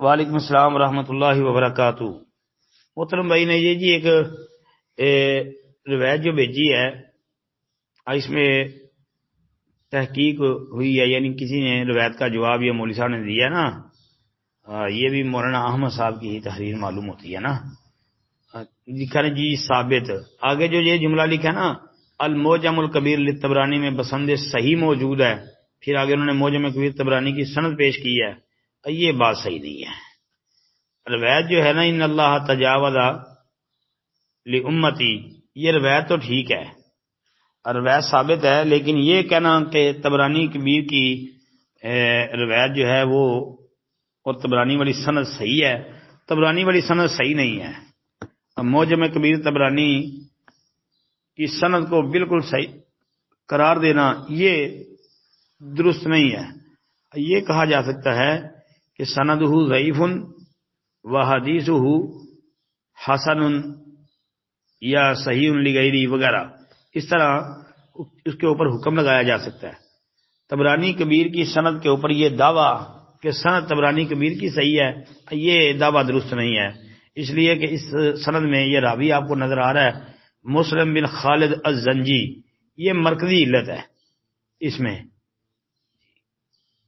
وعلیکم السلام ورحمۃ اللہ وبرکاتہ۔ محترم بھائی نے یہ جی ایک روایت جو بھیجی ہے، اس میں تحقیق ہوئی ہے، یعنی کسی نے روایت کا جواب یہ مولوی صاحب نے دیا نا، یہ بھی مولانا احمد صاحب کی ہی تحریر معلوم ہوتی ہے نا۔ لکھا ہے جی ثابت، آگے جو یہ جملہ لکھا ہے نا المعجم الکبیر للطبرانی میں بسند صحیح موجود ہے، پھر آگے انہوں نے معجم کبیر طبرانی کی سند پیش کی ہے، یہ بات صحیح نہیں ہے۔ روایت جو ہے نا ان اللہ تجاوز لامتی، یہ روایت تو ٹھیک ہے، روایت ثابت ہے، لیکن یہ کہنا کہ طبرانی کبیر کی روایت جو ہے وہ اور طبرانی والی سند صحیح ہے، طبرانی والی سند صحیح نہیں ہے۔ معجم کبیر طبرانی کی سند کو بالکل صحیح قرار دینا یہ درست نہیں ہے۔ یہ کہا جا سکتا ہے کہ سندہ ضعیف و حدیثہ حسن یا صحیح لغیری وغیرہ، اس طرح اس کے اوپر حکم لگایا جا سکتا ہے۔ طبرانی کبیر کی سند کے اوپر یہ دعویٰ کہ سند طبرانی کبیر کی صحیح ہے، یہ دعویٰ درست نہیں ہے، اس لیے کہ اس سند میں یہ راوی آپ کو نظر آ رہا ہے مسلم بن خالد الزنجی، یہ مرکزی علت ہے اس میں،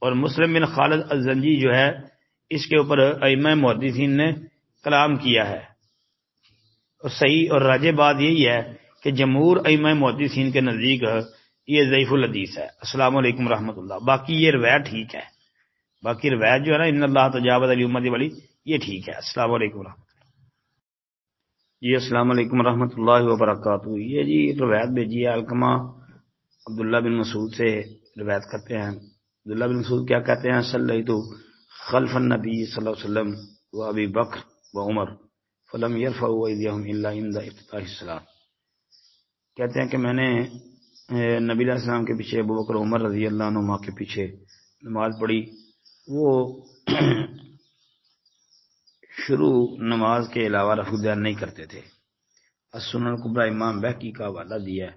اور مسلم بن خالد الزنجی جو ہے اس کے اوپر ائمہ محدثین نے کلام کیا ہے، اور صحیح اور راجح بات یہی ہے کہ جمہور ائمہ محدثین کے نزدیک یہ ضعیف الحدیث ہے۔ السلام علیکم ورحمۃ اللہ۔ باقی یہ روایت ٹھیک ہے، باقی روایت جو ہے نا ان اللہ تجاوز لامتی والی یہ ٹھیک ہے۔ السلام علیکم ورحمۃ اللہ۔ جی السلام علیکم ورحمۃ اللہ وبرکاتہ۔ یہ جی روایت بھیجی ہے علقمہ عبداللہ بن مسعود سے، روایت کرتے ہیں عبداللہ بن مسعود کیا کہتے ہیں، صلیت خلف النبی صلی اللہ علیہ وسلم و ابی بکر و عمر فلم یرفعوا ایدیہم الا عند افتتاح الصلاۃ، کہتے ہیں کہ میں نے نبی علیہ السلام کے پیچھے ابو بکر عمر رضی اللہ عنہما کے پیچھے نماز پڑھی، وہ شروع نماز کے علاوہ رفع دین نہیں کرتے تھے۔ السنن الکبریٰ امام بہقی کا حوالہ دیا ہے،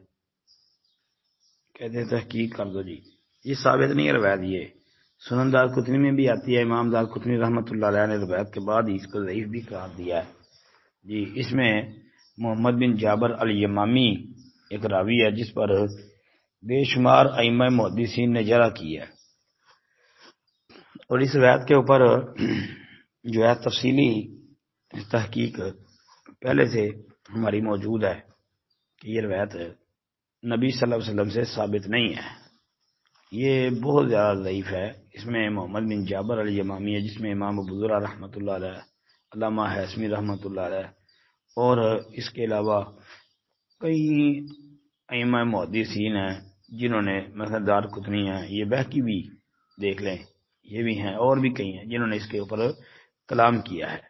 کہتے ہیں تحقیق کر دو جی، یہ ثابت نہیں ہے روایت، یہ سنن دارقطنی میں بھی آتی ہے، امام دارقطنی رحمۃ اللہ علیہ نے روایت کے بعد ہی اس کو ضعیف بھی قرار دیا ہے جی۔ اس میں محمد بن جابر الیمامی ایک راوی ہے جس پر بے شمار ائمہ محدثین نے جرح کی ہے، اور اس روایت کے اوپر جو ہے تفصیلی تحقیق پہلے سے ہماری موجود ہے کہ یہ روایت نبی صلی اللہ علیہ وسلم سے ثابت نہیں ہے، یہ بہت زیادہ ضعیف ہے۔ اس میں محمد بن جابر الیمامی ہے جس میں امام ابو زرعہ رحمۃ اللہ علیہ، علامہ حیثمی رحمۃ اللہ علیہ، اور اس کے علاوہ کئی ائمہ محدثین ہیں جنہوں نے مثلا دارقطنی ہیں، یہ بہقی بھی دیکھ لیں، یہ بھی ہیں، اور بھی کئی ہیں جنہوں نے اس کے اوپر کلام کیا ہے،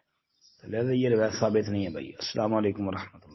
لہذا یہ روایت ثابت نہیں ہے بھائی۔ السلام علیکم ورحمۃ اللہ۔